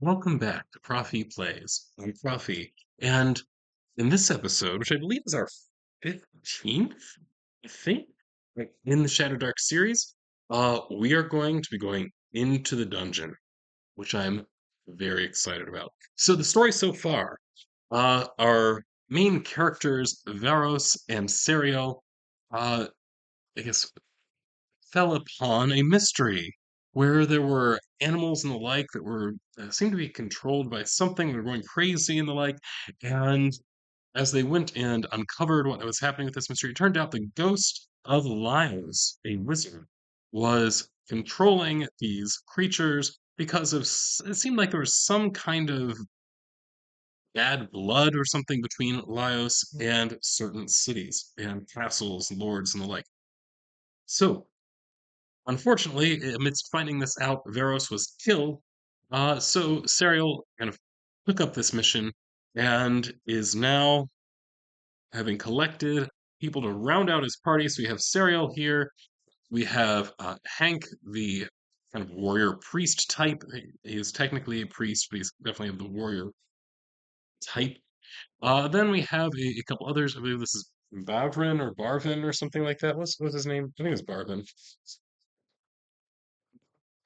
Welcome back to Prophy Plays. I'm Prophy, and in this episode, which I believe is our 15th, I think, like, in the Shadowdark series, we are going to be going into the dungeon, which I'm very excited about. So the story so far, our main characters, Varos and Sariel, uh, I guess fell upon a mystery where there were animals and the like that were seemed to be controlled by something. They were going crazy and the like. And as they went and uncovered what was happening with this mystery, it turned out the ghost of Lios, a wizard, was controlling these creatures because it seemed like there was some kind of bad blood or something between Lios and certain cities and castles, lords, and the like. So unfortunately, amidst finding this out, Veros was killed. So Sariel kind of took up this mission and is now having collected people to round out his party. So we have Sariel here. We have Hank, the kind of warrior priest type. He is technically a priest, but he's definitely of the warrior type. Then we have a couple others. I believe this is Bavrin or Barvin or something like that. What's his name? I think it's Barvin.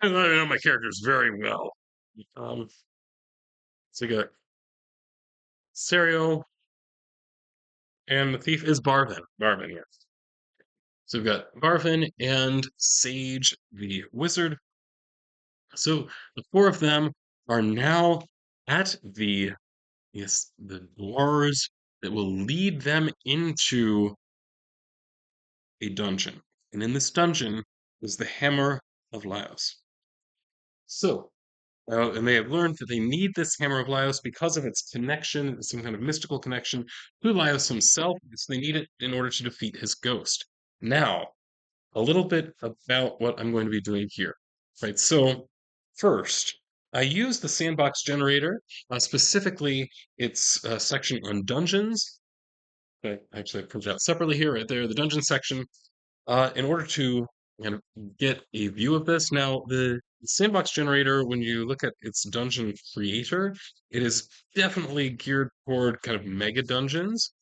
I know my characters very well. Um, so you got Sariel, and the thief is Barvin. Barvin, yes. So we've got Barvin and Sage, the wizard. So the four of them are now at the doors that will lead them into a dungeon. And in this dungeon is the Hammer of Lios. So and they have learned that they need this Hammer of Lios because of its connection, some kind of mystical connection to Lios himself. So they need it in order to defeat his ghost. Now, a little bit about what I'm going to be doing here. Right. So, first, I use the sandbox generator, specifically its section on dungeons. Okay, actually, I printed out separately here, right there, the dungeon section in order to kind of get a view of this. Now, the sandbox generator, when you look at its dungeon creator, it is definitely geared toward kind of mega dungeons.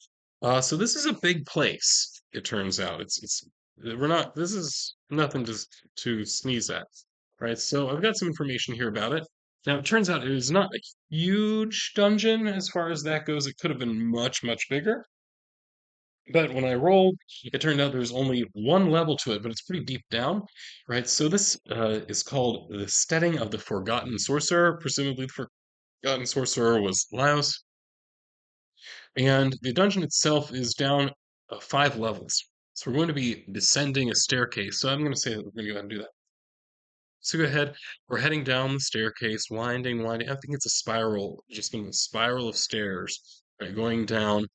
So this is a big place. It turns out it's we're not. This is nothing to sneeze at, right? So I've got some information here about it. Now it turns out it is not a huge dungeon as far as that goes. It could have been much bigger. But when I rolled, it turned out there's only one level to it, but it's pretty deep down, right? So this is called the Steading of the Forgotten Sorcerer. Presumably, the Forgotten Sorcerer was Laos, and the dungeon itself is down 5 levels. So we're going to be descending a staircase. So I'm going to say that we're going to go ahead and do that. So go ahead. We're heading down the staircase, winding. I think it's a spiral, just going to a spiral of stairs, right, going down.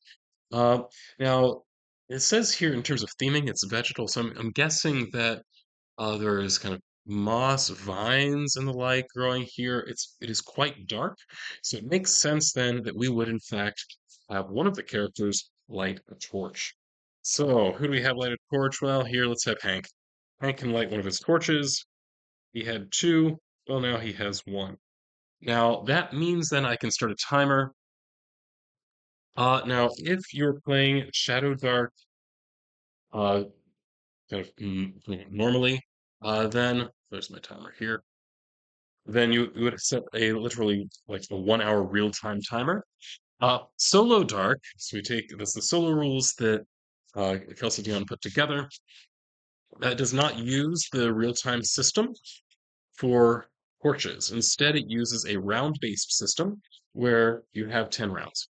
Uh, Now, it says here in terms of theming, it's vegetal, so I'm guessing that there is kind of moss, vines, and the like growing here. It is quite dark, so it makes sense then that we would in fact have one of the characters light a torch. So, who do we have light a torch? Well, here let's have Hank. Hank can light one of his torches. He had two. Well, now he has one. Now that means then I can start a timer. Now if you're playing Shadowdark uh, kind of normally, then there's my timer here. Then you would set a literally like a 1 hour real time timer. Solo dark. So we take this the solo rules that Kelsey Dion put together. That does not use the real time system for torches. Instead, it uses a round based system where you have 10 rounds.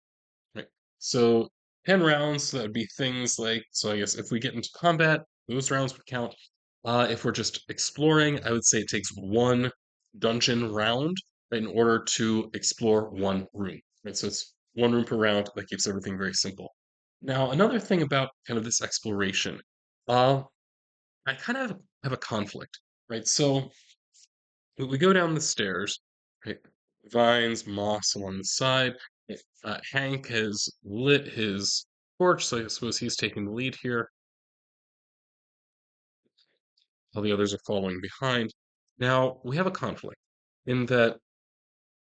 Right. So 10 rounds, that would be things like, so I guess if we get into combat, those rounds would count. If we're just exploring, I would say it takes one dungeon round in order to explore one room. Right. So it's one room per round. That keeps everything very simple. Now, another thing about kind of this exploration, uh, I kind of have a conflict, right? So we go down the stairs, right? Vines, moss along the side. Hank has lit his torch, so I suppose he's taking the lead here. All the others are following behind. Now, we have a conflict in that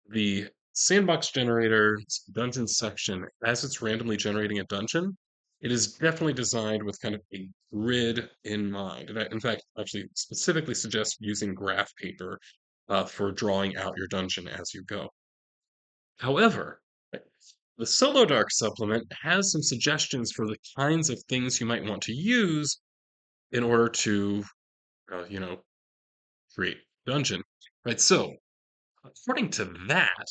the sandbox generator dungeon section, as it's randomly generating a dungeon, it is definitely designed with kind of a grid in mind. And I, in fact, actually specifically suggest using graph paper for drawing out your dungeon as you go. However, the Solo Dark supplement has some suggestions for the kinds of things you might want to use in order to, you know, create dungeon. Right. So, according to that,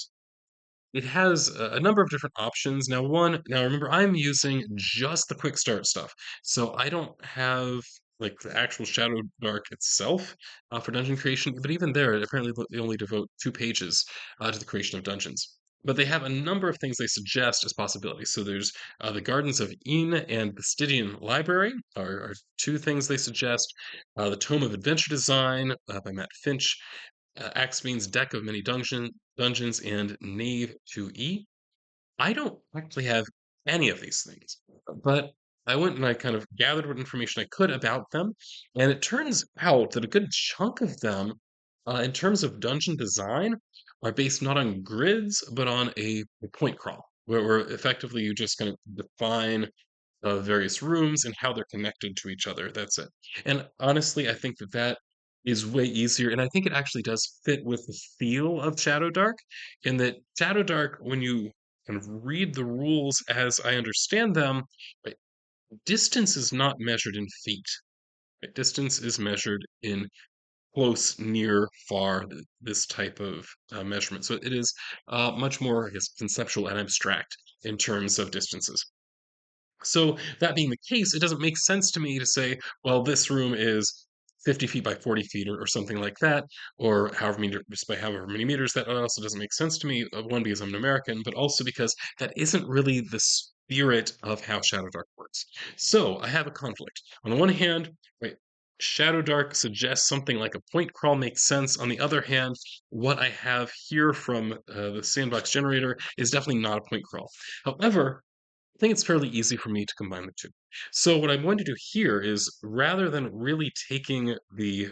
it has a number of different options. Now remember, I'm using just the quick start stuff, so I don't have like the actual Shadow Dark itself for dungeon creation. But even there, apparently they only devote 2 pages to the creation of dungeons. But they have a number of things they suggest as possibilities. So there's the Gardens of Een and the Steading Library are two things they suggest. The Tome of Adventure Design by Matt Finch, Axebean's Deck of Many Dungeons, and Knave 2E. I don't actually have any of these things, but I went and I kind of gathered what information I could about them, and it turns out that a good chunk of them, in terms of dungeon design, are based not on grids, but on a point crawl, where effectively you just kind of define various rooms and how they're connected to each other. That's it. And honestly, I think that that is way easier, and I think it actually does fit with the feel of Shadow Dark. In that Shadow Dark, when you kind of read the rules as I understand them, right, distance is not measured in feet. Right? Distance is measured in close, near, far. This type of measurement. So it is much more, I guess, conceptual and abstract in terms of distances. So that being the case, it doesn't make sense to me to say, well, this room is 50 feet by 40 feet or something like that, or however many just by however many meters. That also doesn't make sense to me. One, because I'm an American, but also because that isn't really the spirit of how Shadow Dark works. So I have a conflict. On the one hand, right, Shadow Dark suggests something like a point crawl makes sense. On the other hand, what I have here from the sandbox generator is definitely not a point crawl. However, I think it's fairly easy for me to combine the two. So what I'm going to do here is rather than really taking the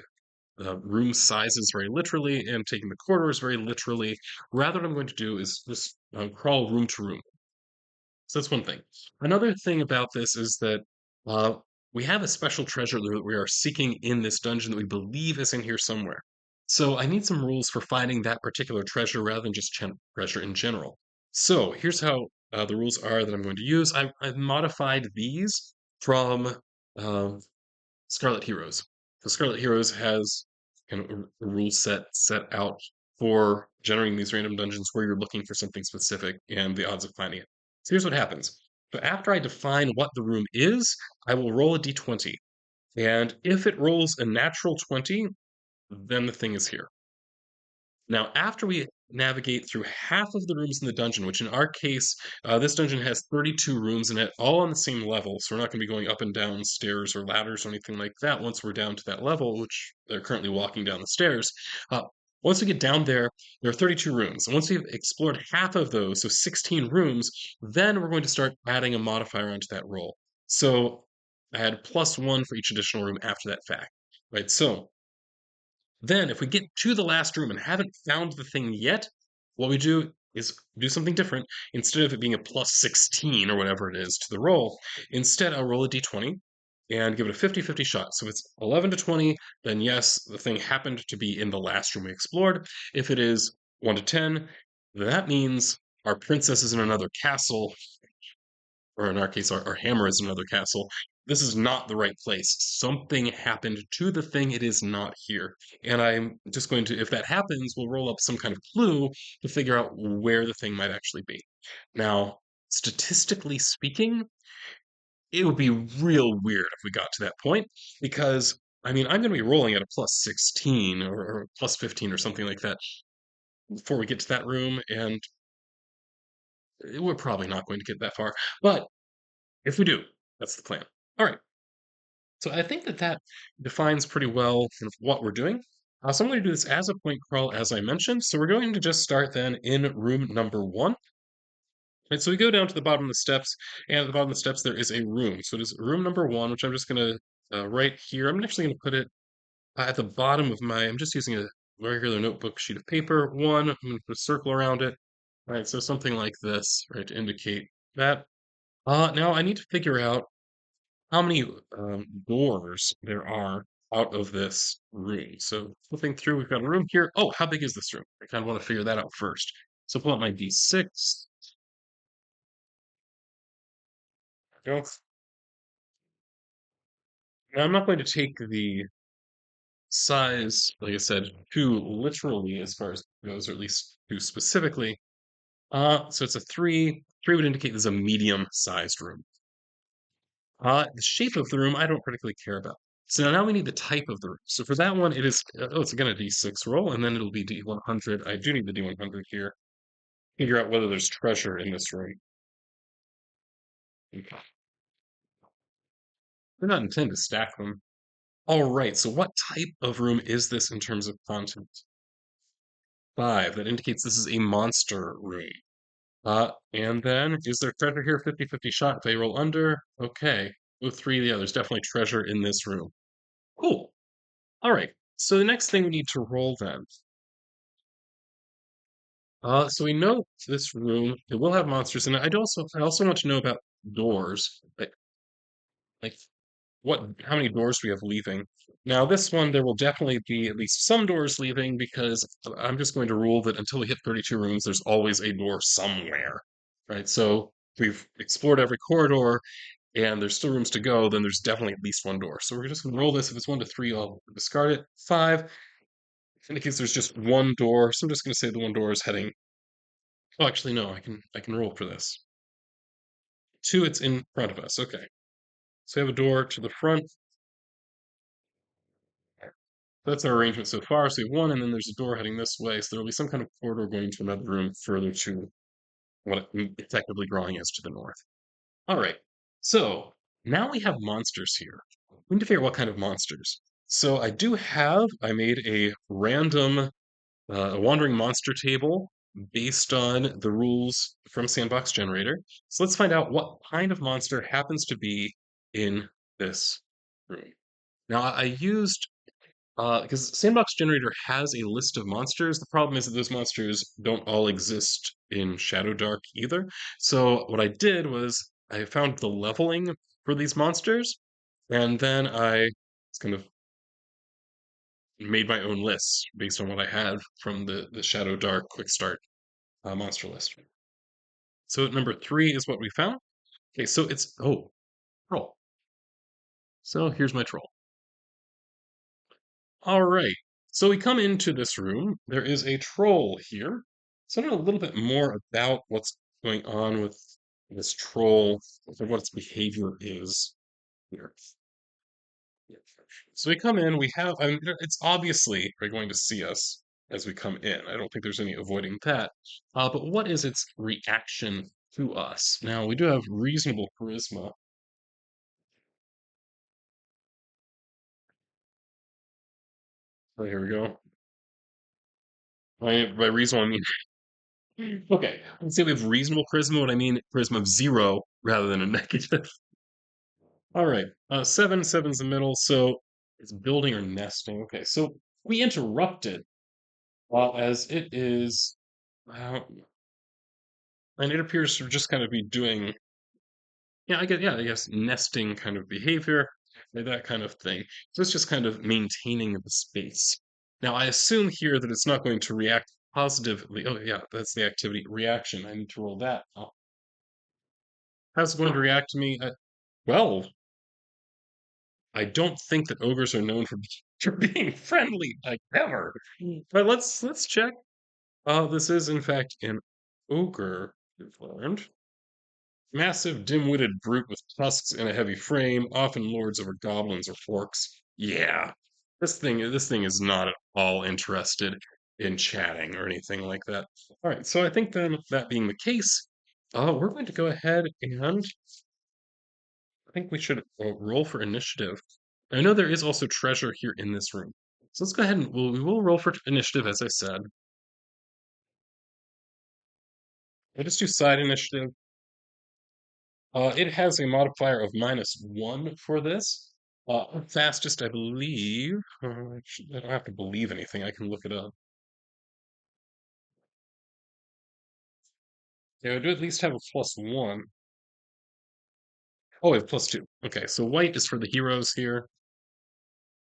room sizes very literally and taking the corridors very literally, rather what I'm going to do is just crawl room to room. So that's one thing. Another thing about this is that uh, we have a special treasure that we are seeking in this dungeon that we believe is in here somewhere. So I need some rules for finding that particular treasure rather than just treasure in general. So here's how the rules are that I'm going to use. I've modified these from um, Scarlet Heroes. So Scarlet Heroes has kind of a rule set out for generating these random dungeons where you're looking for something specific and the odds of finding it. So here's what happens. So after I define what the room is, I will roll a d20. And if it rolls a natural 20, then the thing is here. Now, after we navigate through half of the rooms in the dungeon, which in our case, this dungeon has 32 rooms in it, all on the same level, so we're not going to be going up and down stairs or ladders or anything like that once we're down to that level, which they're currently walking down the stairs. Uh, once we get down there are 32 rooms. And once we've explored half of those, so 16 rooms, then we're going to start adding a modifier onto that roll. So add +1 for each additional room after that fact. Right, so then, if we get to the last room and haven't found the thing yet, what we do is do something different. Instead of it being a +16 or whatever it is to the roll, instead I'll roll a d20 and give it a 50-50 shot. So if it's 11 to 20, then yes, the thing happened to be in the last room we explored. If it is 1 to 10, that means our princess is in another castle, or in our case, our hammer is another castle. This is not the right place. Something happened to the thing. It is not here. And I'm just going to, if that happens, we'll roll up some kind of clue to figure out where the thing might actually be. Now, statistically speaking, it would be real weird if we got to that point because, I mean, I'm going to be rolling at a +16 or +15 or something like that before we get to that room. And we're probably not going to get that far. But if we do, that's the plan. All right. So I think that that defines pretty well kind of what we're doing. So I'm going to do this as a point crawl, as I mentioned. So we're going to just start then in room number 1. And so we go down to the bottom of the steps, and at the bottom of the steps there is a room. So it is room number 1, which I'm just going to write here. I'm actually going to put it at the bottom of my. I'm just using a regular notebook sheet of paper. One, I'm going to put a circle around it. All right, so something like this, right, to indicate that. Now I need to figure out how many doors there are out of this room. So flipping through, we've got a room here. Oh, how big is this room? I kind of want to figure that out first. So pull out my D6. Go. Now I'm not going to take the size, like I said, too literally as far as it goes, or at least too specifically. So it's a three. Three would indicate this is a medium-sized room. The shape of the room, I don't particularly care about. So now we need the type of the room. So for that one, it is, oh, it's again a D6 roll, and then it'll be D100. I do need the D100 here. Figure out whether there's treasure in this room. Okay. We're not intend to stack them. All right, so what type of room is this in terms of content? Five. That indicates this is a monster room. And then, is there treasure here? 50-50 shot. If I roll under, okay. Oh, three, yeah, there's definitely treasure in this room. Cool. All right. So the next thing we need to roll then. So we know this room, it will have monsters in it. I also want to know about doors. Like how many doors we have leaving. Now this one, there will definitely be at least some doors leaving because I'm just going to rule that until we hit 32 rooms, there's always a door somewhere. Right? So if we've explored every corridor and there's still rooms to go, then there's definitely at least one door. So we're just gonna roll this. If it's 1 to 3, I'll discard it. Five indicates there's just one door. So I'm just gonna say the one door is heading. Oh, actually, no, I can roll for this. Two, it's in front of us. Okay. So we have a door to the front. That's our arrangement so far. So we have one, and then there's a door heading this way. So there will be some kind of corridor going to another room further to what I'm effectively drawing as to the north. All right. So now we have monsters here. We need to figure out what kind of monsters. So I made a random a wandering monster table based on the rules from Sandbox Generator. So let's find out what kind of monster happens to be in this room. Now I used because Sandbox Generator has a list of monsters. The problem is that those monsters don't all exist in Shadowdark either. So what I did was I found the leveling for these monsters, and then I kind of made my own lists based on what I had from the Shadowdark Quick Start monster list. So number three is what we found. Okay, so it's troll. So here's my troll. All right. So we come into this room. There is a troll here. So I know a little bit more about what's going on with this troll and what its behavior is here. So we come in, we have, I mean, it's obviously they're going to see us as we come in. I don't think there's any avoiding that. But what is its reaction to us? Now, we do have reasonable charisma. Oh, here we go. By reasonable, I mean okay, let's say we have reasonable charisma. What I mean, charisma of zero rather than a negative. All right, seven, seven's the middle, so it's building or nesting. Okay, so we interrupted while as it is, uh, and it appears to just kind of be doing, yeah, I guess nesting kind of behavior, that kind of thing. So it's just kind of maintaining the space. Now, I assume here that it's not going to react positively. Oh, yeah, that's the activity reaction. I need to roll that. How's it going to react to me? Well, I don't think that ogres are known for, for being friendly, like ever. But let's check. This is in fact an ogre. We've learned. Massive, dim-witted brute with tusks and a heavy frame, often lords over goblins or orcs. Yeah, this thing is not at all interested in chatting or anything like that. All right, so I think then that being the case, we're going to go ahead and I think we should roll for initiative. I know there is also treasure here in this room. So let's go ahead and we will roll for initiative, as I said. We'll just do side initiative. It has a modifier of -1 for this. Fastest, I believe. I don't have to believe anything. I can look it up. Yeah, I do at least have a +1. Oh, we have +2. Okay, so white is for the heroes here.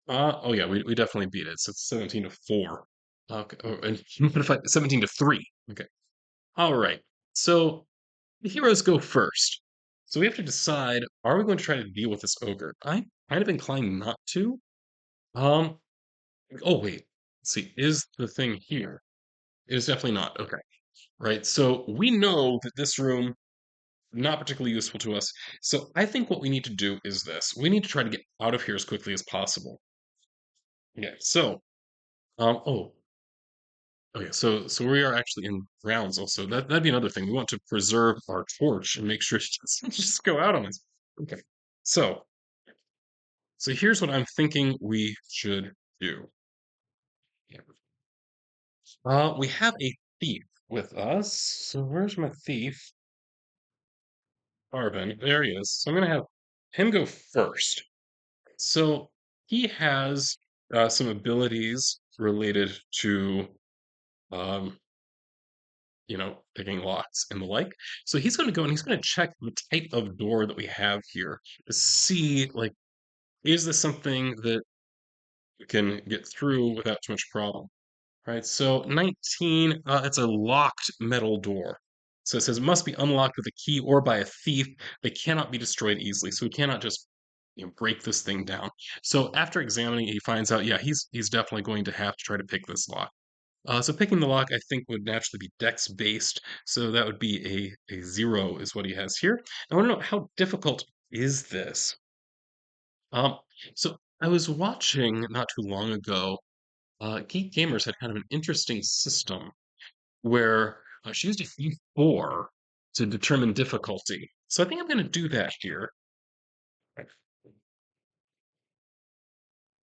Oh yeah, we definitely beat it. So it's 17-4. Okay, oh, and what if 17-3? Okay. All right. So the heroes go first. So we have to decide, are we going to try to deal with this ogre? I'm kind of inclined not to. Um, oh wait. Let's see, is the thing here? It is definitely not. Okay. Right. So we know that this room not particularly useful to us. So I think what we need to do is this. We need to try to get out of here as quickly as possible. Yeah. So, oh, okay. So we are actually in rounds also. That'd be another thing. We want to preserve our torch and make sure it doesn't just go out on us. Okay. So, so here's what I'm thinking we should do. We have a thief with us. So where's my thief? Barvin. There he is. So I'm gonna have him go first. So he has some abilities related to, um, picking locks and the like. So he's going to go and he's going to check the type of door that we have here to see, like, is this something that we can get through without too much problem? Right. So 19, it's a locked metal door. So it says it must be unlocked with a key or by a thief. They cannot be destroyed easily. So we cannot just break this thing down. So after examining, he finds out, yeah, he's definitely going to have to try to pick this lock. So picking the lock, I think, would naturally be dex based. So that would be a 0 is what he has here. I want to know, how difficult is this? Um, so I was watching not too long ago. Geek Gamers had kind of an interesting system where she used a D4 to determine difficulty. So I think I'm going to do that here.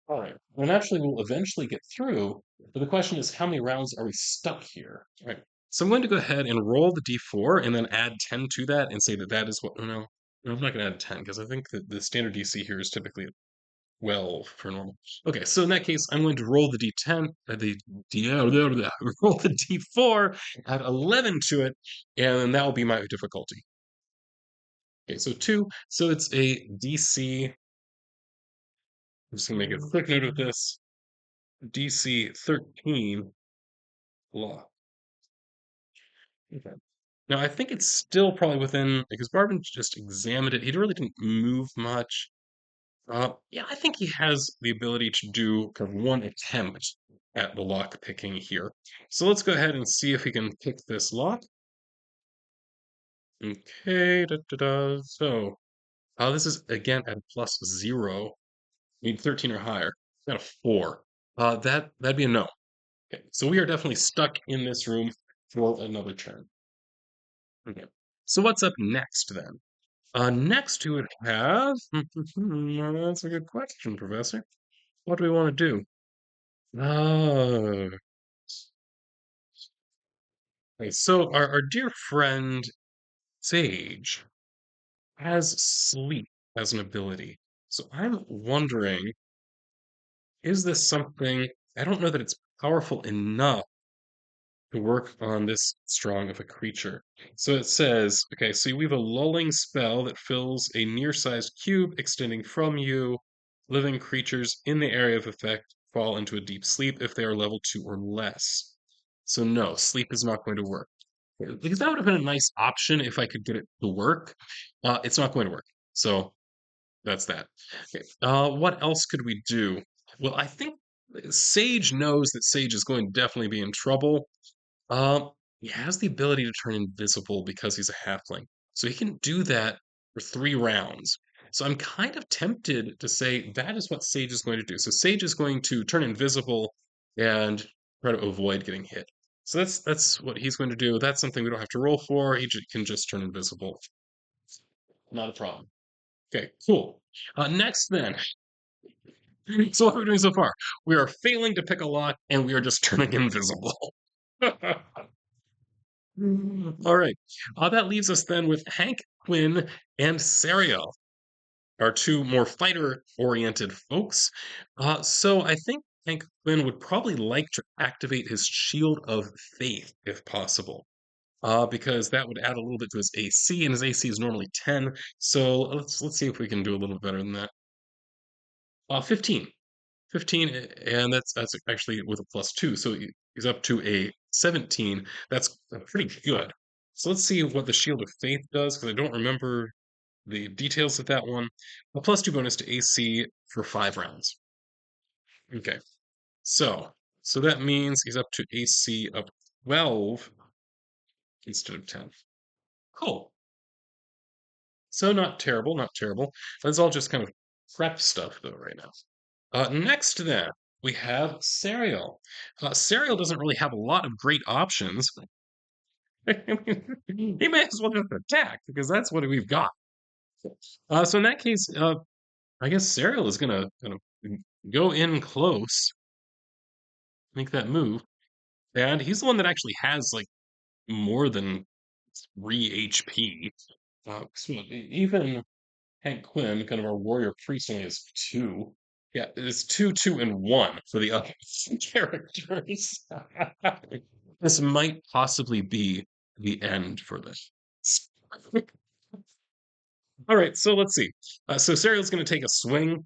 All right. And actually, we'll eventually get through, but the question is, how many rounds are we stuck here? All right. So I'm going to go ahead and roll the d4 and then add 10 to that and say that that is what. Oh, no, no, I'm not going to add 10 because I think that the standard DC here is typically 12 for normal. Okay, so in that case, I'm going to roll the d10, roll the d4, add 11 to it, and then that will be my difficulty. Okay, so 2. So it's a DC. I'm just going to make a quick note of this. DC 13 law. Okay. Now, I think it's still probably within, because Barvin just examined it. He really didn't move much. Yeah, I think he has the ability to do kind of one attempt at the lock picking here. So let's go ahead and see if he can pick this lock. Okay, da, da, da. So, this is again at +0. Need 13 or higher. Got a 4. That'd be a no. Okay, so we are definitely stuck in this room for another turn. Okay. So what's up next then? Next we would have. That's a good question, Professor. What do we want to do? Oh, okay, so our dear friend Sage has sleep as an ability. So I'm wondering, is this something? I don't know that it's powerful enough to work on this strong of a creature. So it says, okay, so we have a lulling spell that fills a near-sized cube extending from you. Living creatures in the area of effect fall into a deep sleep if they are level 2 or less. So no, sleep is not going to work. Because that would have been a nice option if I could get it to work. It's not going to work. So that's that. Okay. What else could we do? Well, I think Sage knows that Sage is going to definitely be in trouble. He has the ability to turn invisible because he's a halfling. So he can do that for 3 rounds. So I'm kind of tempted to say that is what Sage is going to do. So Sage is going to turn invisible and try to avoid getting hit. So that's what he's going to do. That's something we don't have to roll for. Can just turn invisible. Not a problem. Okay, cool. Next then. So what are we doing so far? We are failing to pick a lock and we are just turning invisible. All right. That leaves us then with Hank, Quinn, and Sariel. are two more fighter-oriented folks. So I think Hank Quinn would probably like to activate his Shield of Faith if possible. Because that would add a little bit to his AC, and his AC is normally 10. So let's see if we can do a little better than that. 15. 15, and that's actually with a +2, so he's up to a 17. That's pretty good. So let's see what the Shield of Faith does, because I don't remember the details of that one. A +2 bonus to AC for 5 rounds. Okay, so that means he's up to AC of 12 instead of 10. Cool. So not terrible, not terrible. That's all just kind of prep stuff though right now. Next then, we have Sariel. Sariel doesn't really have a lot of great options. He may as well just attack because that's what we've got. So in that case, I guess Sariel is gonna go in close, make that move, and he's the one that actually has like more than 3 HP. So even Hank Quinn, kind of our warrior priest, only has 2. Yeah, it's 2, 2, and 1 for the other characters. This might possibly be the end for this. All right, so let's see. So Sariel's going to take a swing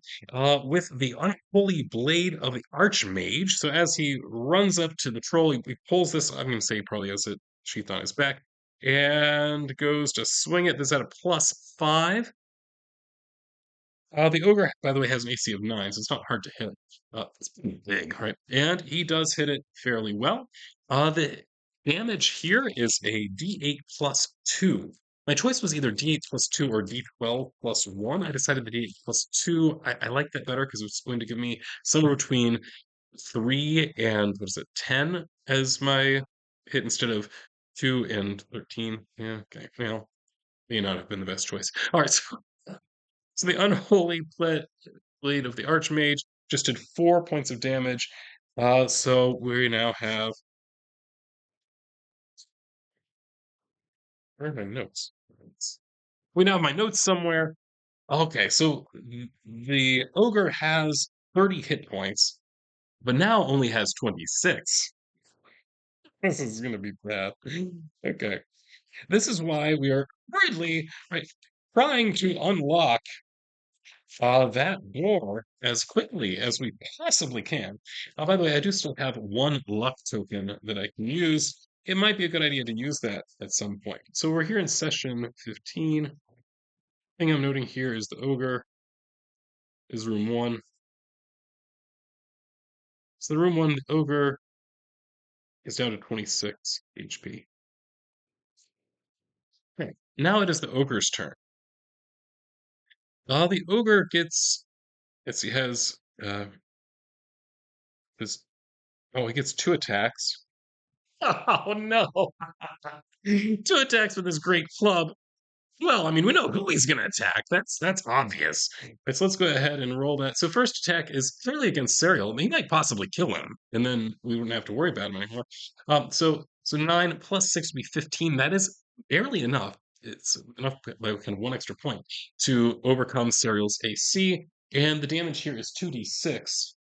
with the Unholy Blade of the Archmage. So as he runs up to the troll, he pulls this. I'm going to say he probably has it sheathed on his back and goes to swing it. This is at a +5. The ogre, by the way, has an AC of 9, so it's not hard to hit. It's pretty big, right? And he does hit it fairly well. The damage here is a D8 plus 2. My choice was either D8 plus 2 or D12 plus 1. I decided the D8 plus 2. I like that better because it's going to give me somewhere between 3 and, what is it, 10 as my hit instead of 2 and 13. Yeah, okay. Well, may not have been the best choice. All right, so the Unholy Blade of the Archmage just did 4 points of damage. So we now have. Where are my notes? We now have my notes somewhere. Okay, so the ogre has 30 hit points, but now only has 26. This is going to be bad. Okay. This is why we are hurriedly right, trying to unlock that door as quickly as we possibly can. By the way, I do still have 1 luck token that I can use. It might be a good idea to use that at some point. So we're here in session 15. Thing I'm noting here is the ogre is room 1. So the room 1 ogre is down to 26 HP. Okay. Now it is the ogre's turn. The ogre gets, he has this. Oh, he gets 2 attacks. Oh no! 2 attacks with his great club. Well, I mean, we know who he's going to attack. That's obvious. Right, so let's go ahead and roll that. So first attack is clearly against Sariel. I mean, he might possibly kill him, and then we wouldn't have to worry about him anymore. So 9 plus 6 would be 15. That is barely enough. It's enough by kind of 1 extra point to overcome Sariel's AC, and the damage here is 2d6.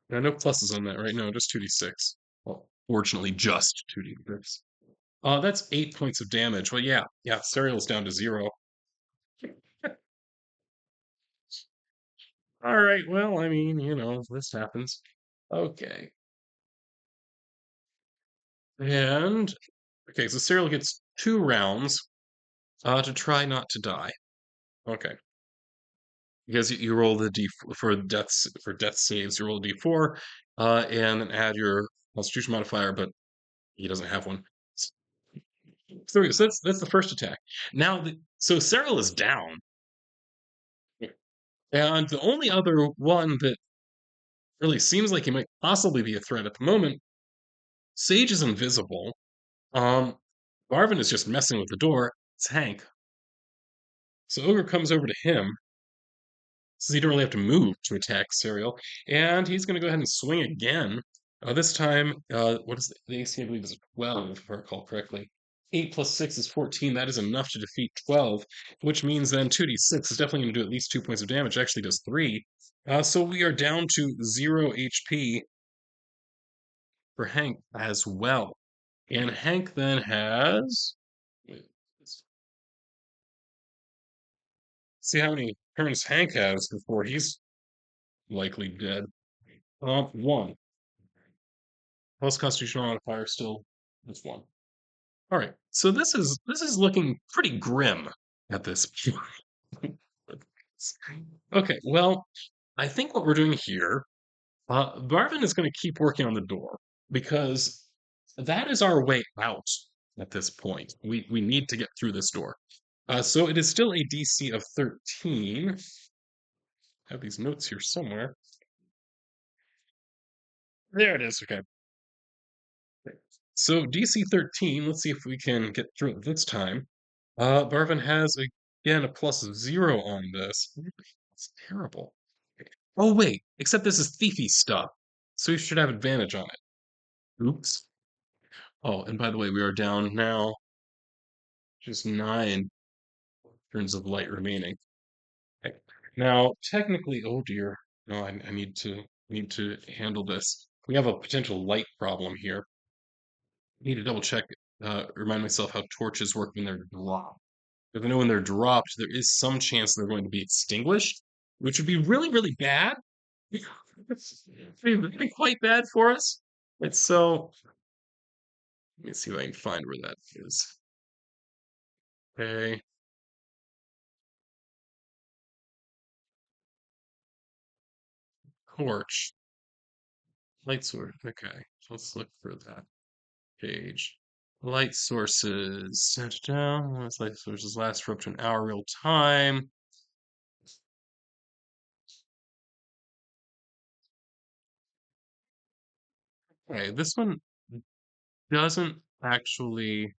Now, no pluses on that, right? No, just 2d6. Well, fortunately, just 2d6. That's 8 points of damage. Well, yeah, Sariel's down to 0. All right, well, I mean, this happens. Okay. And, okay, so Sariel gets 2 rounds to try not to die. Okay. Because you roll the D for death saves, you roll a D4, and then add your Constitution modifier, but he doesn't have one. So that's the first attack. Now, so Sariel is down. And the only other one that really seems like he might possibly be a threat at the moment, Sage is invisible. Um, Barvin is just messing with the door. It's Hank. So Ogre comes over to him, says he don't really have to move to attack Sariel, and he's going to go ahead and swing again. This time, what is the AC? I believe is 12, if I recall correctly. 8 plus 6 is 14. That is enough to defeat 12, which means then 2d6 is definitely going to do at least 2 points of damage. It actually does 3. So we are down to 0 HP for Hank as well. And Hank then has. See how many turns Hank has before he's likely dead. 1. Plus Constitutional modifier still is 1. All right, so this is looking pretty grim at this point. Okay, well, I think what we're doing here, Barvin is going to keep working on the door because that is our way out at this point. We need to get through this door. So it is still a DC of 13. I have these notes here somewhere. There it is. Okay. So DC 13, let's see if we can get through it this time. Barvin has, again, a plus 0 on this. It's terrible. Oh, wait, except this is thiefy stuff. So you should have advantage on it. Oops. Oh, and by the way, we are down now just 9 turns of light remaining. Okay. Now, technically, oh dear. No, I need to handle this. We have a potential light problem here. I need to double check, remind myself how torches work when they're dropped. If I know when they're dropped, there is some chance they're going to be extinguished, which would be really, really bad. It's really quite bad for us. And so, let me see if I can find where that is. Okay, torch, light source. Okay, let's look for that page. Light sources. Da-da-da. Light sources last for up to an hour real time. Okay, this one doesn't actually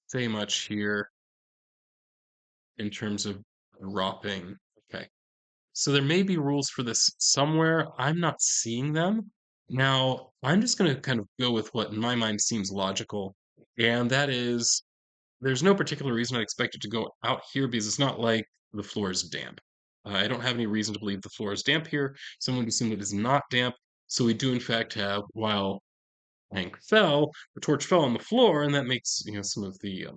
say much here in terms of dropping. Okay. So there may be rules for this somewhere. I'm not seeing them. Now, I'm just going to kind of go with what in my mind seems logical, and that is there's no particular reason I'd expect it to go out here because it's not like the floor is damp. I don't have any reason to believe the floor is damp here, so I'm going to assume it is not damp. So we do in fact have, while Hank fell, the torch fell on the floor, and that makes some of the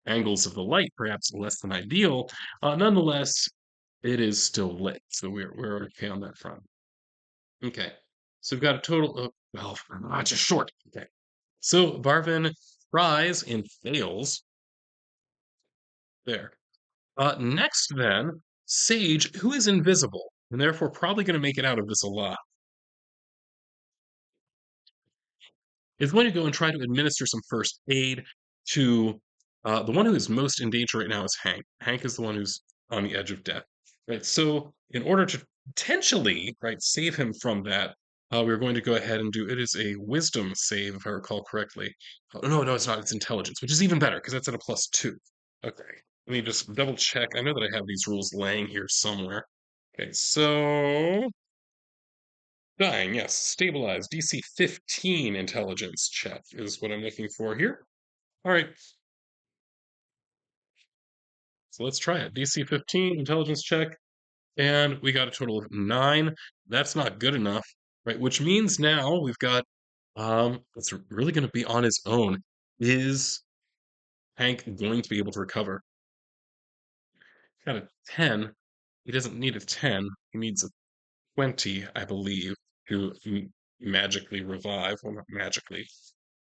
angles of the light perhaps less than ideal. Nonetheless, it is still lit, so we're okay on that front. Okay, so we've got a total of just short. Okay, so Barvin tries and fails. There. Next, then, Sage, who is invisible and therefore probably going to make it out of this alive, is going to go and try to administer some first aid to the one who is most in danger right now is Hank. Hank is the one who's on the edge of death. Right. So, in order to potentially save him from that, we're going to go ahead and do it is a wisdom save, if I recall correctly. Oh, no, no, it's not. It's intelligence, which is even better because that's at a +2. Okay. Let me just double check. I know that I have these rules laying here somewhere. Okay, so dying, yes. Stabilize. DC 15 intelligence check is what I'm looking for here. All right. So let's try it. DC 15 intelligence check. And we got a total of 9. That's not good enough, right? Which means now we've got it's really going to be on his own. Is Hank going to be able to recover? Got a 10. He doesn't need a 10. He needs a 20, I believe, to magically revive. Well, not magically,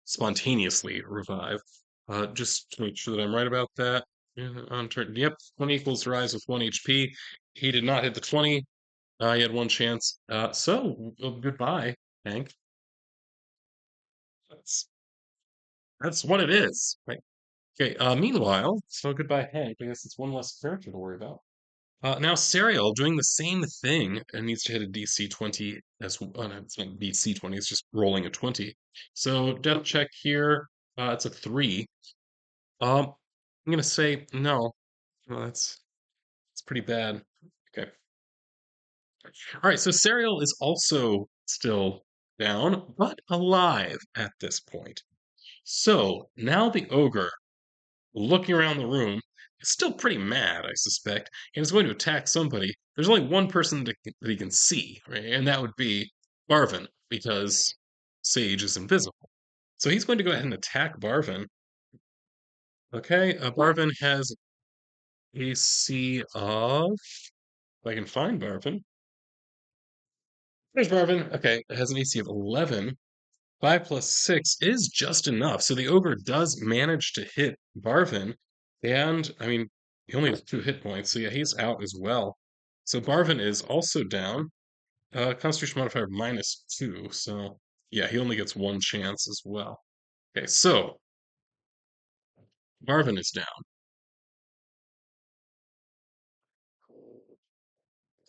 spontaneously revive. Just to make sure that I'm right about that. On turn, yep, 20 equals rise with 1 HP. He did not hit the 20. He had one chance. Goodbye, Hank. That's that's what it is. Right. Okay. Meanwhile, so goodbye, Hank. I guess it's one less character to worry about. Now Sariel doing the same thing and needs to hit a DC 20 as no, it's not DC 20, it's just rolling a 20. So death check here, it's a 3. I'm gonna say no. Well, that's pretty bad. Okay. All right, so Sariel is also still down, but alive at this point. So now the ogre, looking around the room, is still pretty mad, I suspect, and is going to attack somebody. There's only one person that he can see, right? And that would be Barvin, because Sage is invisible. So he's going to go ahead and attack Barvin. Okay, Barvin has AC of. If I can find Barvin. There's Barvin. Okay, it has an AC of 11. 5 plus 6 is just enough. So the ogre does manage to hit Barvin. And, I mean, he only has 2 hit points. So yeah, he's out as well. So Barvin is also down. Constitution modifier -2. So yeah, he only gets one chance as well. Okay, so Barvin is down.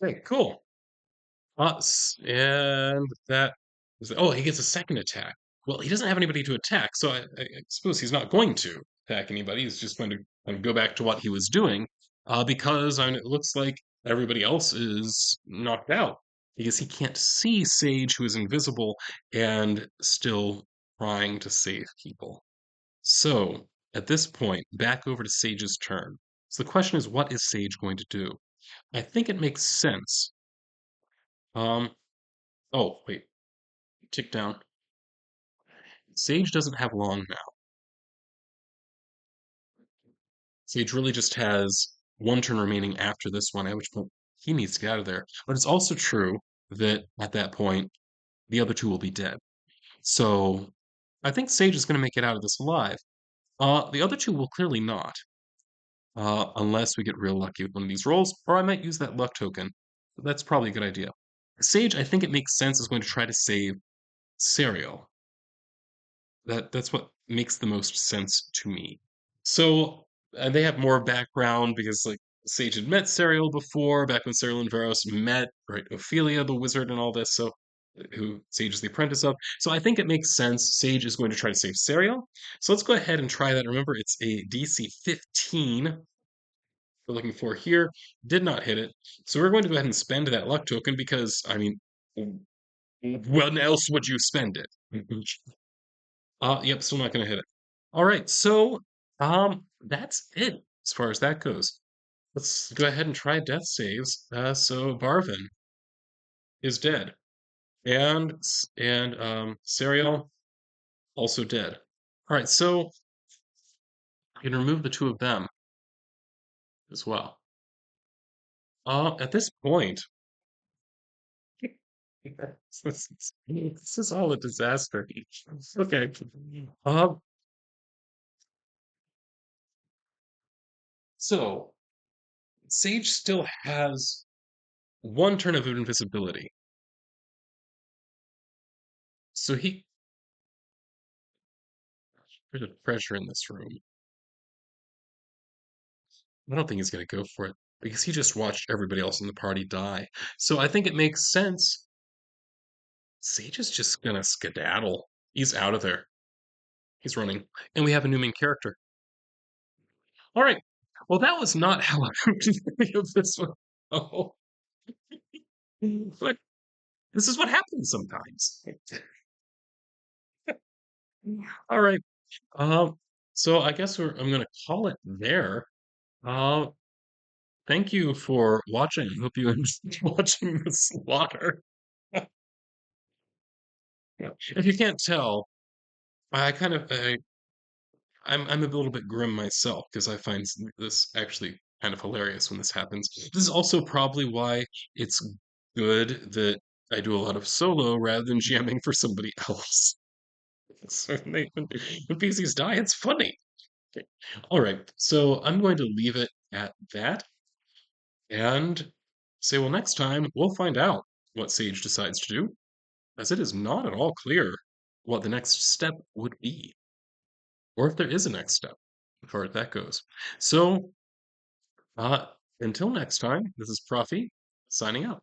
Okay, cool. And that is, oh, he gets a second attack. Well, he doesn't have anybody to attack, so I suppose he's not going to attack anybody. He's just going to kind of go back to what he was doing, because I mean, it looks like everybody else is knocked out because he can't see Sage, who is invisible and still trying to save people. So at this point, back over to Sage's turn. So the question is, what is Sage going to do? I think it makes sense. Um, oh, wait. Tick down. Sage doesn't have long now. Sage really just has one turn remaining after this one, at which point he needs to get out of there. But it's also true that at that point, the other two will be dead. So I think Sage is going to make it out of this alive. The other two will clearly not, unless we get real lucky with one of these rolls, or I might use that luck token. That's probably a good idea. Sage, I think it makes sense, is going to try to save Sariel. That's what makes the most sense to me. So they have more background because like Sage had met Sariel before, back when Sariel and Veros met, right? Ophelia, the wizard, and all this. So who Sage is the apprentice of. So I think it makes sense. Sage is going to try to save Sariel. So let's go ahead and try that. Remember, it's a DC 15 we're looking for here. Did not hit it. So we're going to go ahead and spend that luck token because I mean, when else would you spend it? Yep, still not gonna hit it. All right, so that's it as far as that goes. Let's go ahead and try death saves. So Barvin is dead, and Sariel also dead. All right, so I can remove the two of them as well. At this point, this is all a disaster. Okay. Um, so Sage still has one turn of invisibility. So there's a pressure in this room. I don't think he's going to go for it because he just watched everybody else in the party die. So I think it makes sense. Sage is just going to skedaddle. He's out of there. He's running. And we have a new main character. All right. Well, that was not how I think of this one. Oh, but this is what happens sometimes. All right. Um, so I guess I'm going to call it there. Uh, Thank you for watching. I hope you enjoyed watching the slaughter. Yeah. If you can't tell, I kind of I'm a little bit grim myself because I find this actually kind of hilarious when this happens. This is also probably why it's good that I do a lot of solo rather than jamming for somebody else. So when PCs die, it's funny. Okay. All right, so I'm going to leave it at that and say, well, next time we'll find out what Sage decides to do, as it is not at all clear what the next step would be, or if there is a next step, as far as that goes. So, uh, until next time, this is Profi signing out.